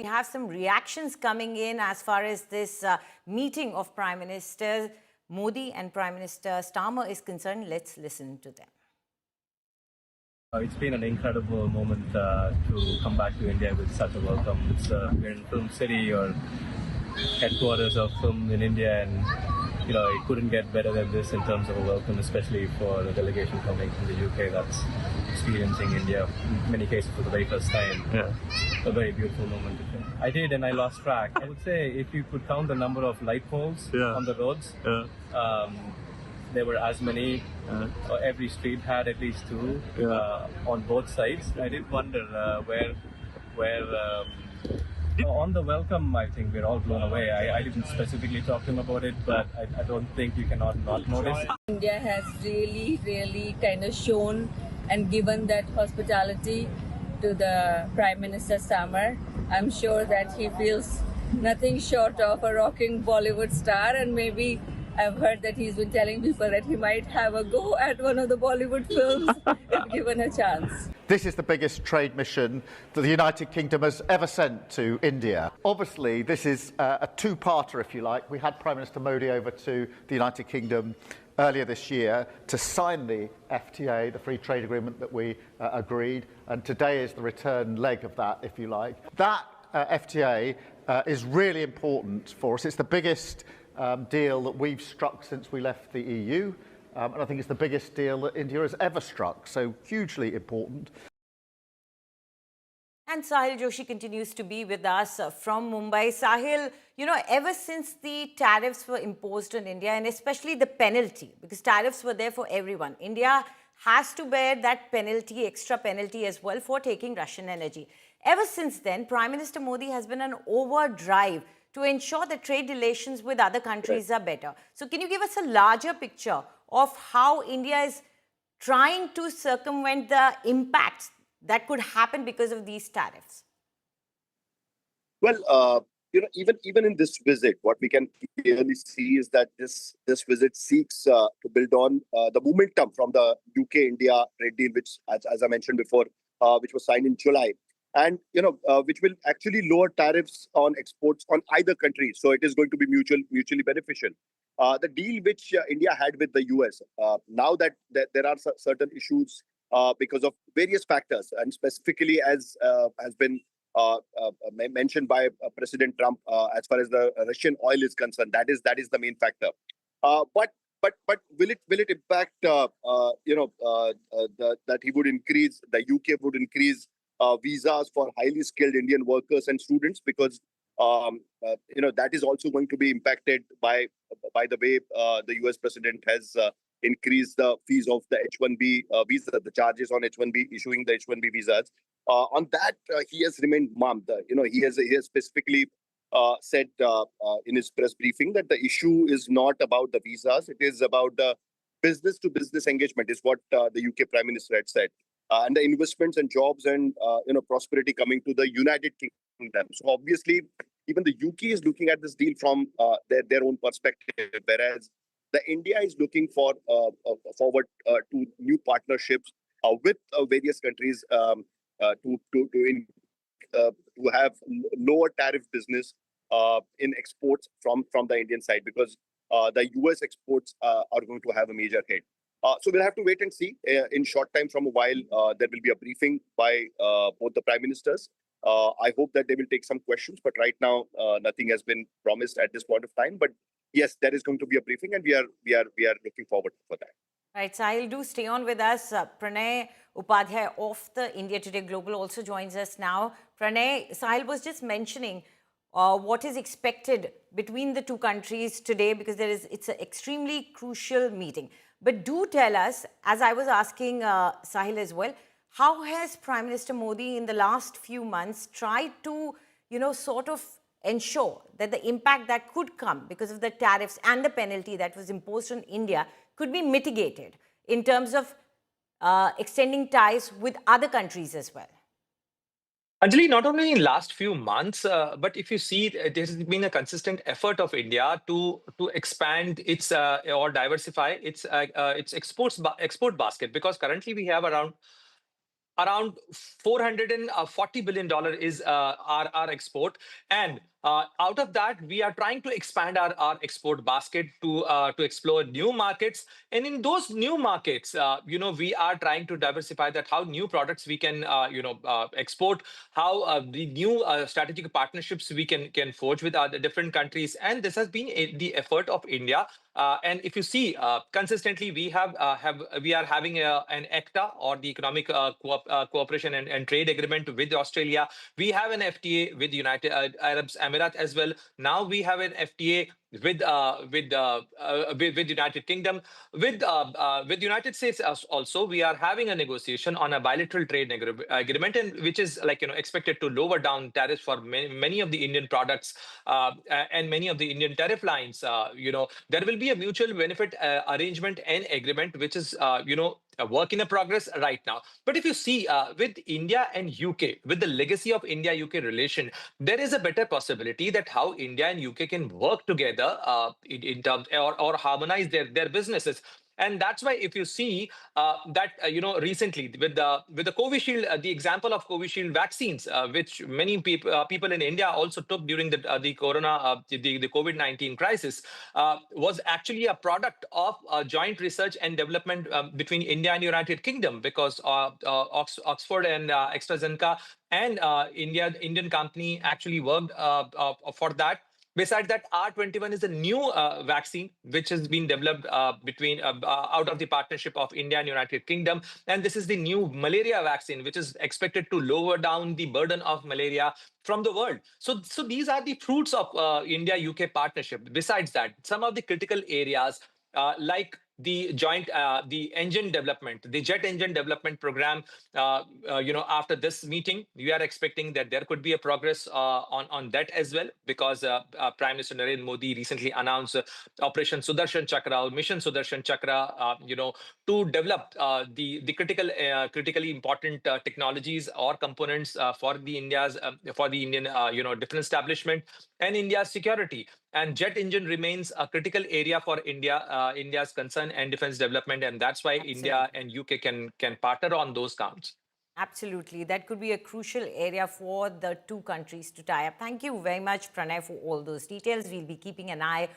have some reactions coming in as far as this meeting of Prime Minister Modi and Prime Minister Starmer is concerned. Let's listen to them. It's been an incredible moment to come back to India with such a welcome. We're in Film City, or headquarters of film in India, and it couldn't get better than this in terms of a welcome, especially for the delegation coming from the UK that's experiencing India in many cases for the very first time. Yeah. A very beautiful moment. I did, and I lost track. I would say if you could count the number of light poles on the roads, there were as many. Every street had at least two on both sides. I did wonder where. On the welcome, I think we're all blown away. I didn't specifically talk to him about it, but I don't think you cannot not notice. India has really kind of shown and given that hospitality to the Prime Minister Starmer. I'm sure that he feels nothing short of a rocking Bollywood star, and maybe I've heard that he's been telling people that he might have a go at one of the Bollywood films if given a chance. This is the biggest trade mission that the United Kingdom has ever sent to India. Obviously, this is a two-parter, if you like. We had Prime Minister Modi over to the United Kingdom earlier this year to sign the FTA, the free trade agreement that we agreed, and today is the return leg of that, if you like. That FTA is really important for us. It's the biggest deal that we've struck since we left the EU, and I think it's the biggest deal that India has ever struck, so hugely important. And Sahil Joshi continues to be with us from Mumbai. Sahil, ever since the tariffs were imposed on India, and especially the penalty, because tariffs were there for everyone, India has to bear that penalty, extra penalty as well for taking Russian energy. Ever since then, Prime Minister Modi has been on overdrive to ensure that trade relations with other countries are better. So can you give us a larger picture of how India is trying to circumvent the impacts that could happen because of these tariffs? Well, even in this visit, what we can clearly see is that this visit seeks to build on the momentum from the UK-India trade deal, which, as I mentioned before, which was signed in July. And, which will actually lower tariffs on exports on either country. So it is going to be mutually beneficial. The deal which India had with the US, now that there are certain issues because of various factors, and specifically as has been mentioned by President Trump, as far as the Russian oil is concerned, that is the main factor. But will it impact that he would increase, the UK would increase visas for highly skilled Indian workers and students, because that is also going to be impacted by the way the US president has increased the fees of the H-1B visa, the charges on H-1B, issuing the H-1B visas. On that, he has remained mum. He has specifically said in his press briefing that the issue is not about the visas; it is about the business-to-business engagement, is what the UK Prime Minister had said. And the investments and jobs and prosperity coming to the United Kingdom. So obviously, even the UK is looking at this deal from their own perspective, whereas the India is looking forward to new partnerships with various countries to have lower tariff business in exports from the Indian side, because the US exports are going to have a major hit. So we'll have to wait and see. In short time from a while, there will be a briefing by both the prime ministers. I hope that they will take some questions, but right now nothing has been promised at this point of time. But yes, there is going to be a briefing, and we are looking forward for that. Right, Sahil, do stay on with us. Pranay Upadhyay of the India Today Global also joins us now. Pranay, Sahil was just mentioning what is expected between the two countries today, because it's an extremely crucial meeting. But do tell us, as I was asking Sahil as well, how has Prime Minister Modi in the last few months tried to, sort of ensure that the impact that could come because of the tariffs and the penalty that was imposed on India could be mitigated in terms of extending ties with other countries as well? Anjali, not only in last few months, but if you see, there has been a consistent effort of India to expand its or diversify its export basket, because currently we have around around $440 billion is our export. And out of that, we are trying to expand our export basket to explore new markets. And in those new markets, we are trying to diversify that, how new products we can, export, how the new strategic partnerships we can forge with other different countries. And this has been the effort of India. And if you see, consistently, we are having an ECTA, or the Economic Cooperation and Trade Agreement, with Australia. We have an FTA with United Arab Emirates as well. Now we have an FTA with United Kingdom, with United States also. We are having a negotiation on a bilateral trade agreement, and which is expected to lower down tariffs for many of the Indian products and many of the Indian tariff lines. There will be a mutual benefit arrangement and agreement, which is a work in progress right now. But if you see, with India and UK, with the legacy of India-UK relation, there is a better possibility that how India and UK can work together in terms, or harmonize their businesses. And that's why, if you see that recently with the Covishield, the example of Covishield vaccines, which many people in India also took during the corona the COVID-19 crisis, was actually a product of joint research and development between India and United Kingdom, because Oxford and AstraZeneca and Indian company actually worked for that. Besides that, R21 is a new vaccine which has been developed out of the partnership of India and United Kingdom. And this is the new malaria vaccine, which is expected to lower down the burden of malaria from the world. So these are the fruits of India-UK partnership. Besides that, some of the critical areas like the joint, the engine development, the jet engine development program, after this meeting, we are expecting that there could be a progress on that as well, because Prime Minister Narendra Modi recently announced Operation Sudarshan Chakra, or Mission Sudarshan Chakra, to develop the critically important technologies or components for the Indian defense establishment and India's security. And jet engine remains a critical area for India's concern and defense development, and that's why India and UK can partner on those counts. Absolutely. That could be a crucial area for the two countries to tie up. Thank you very much, Pranay, for all those details. We'll be keeping an eye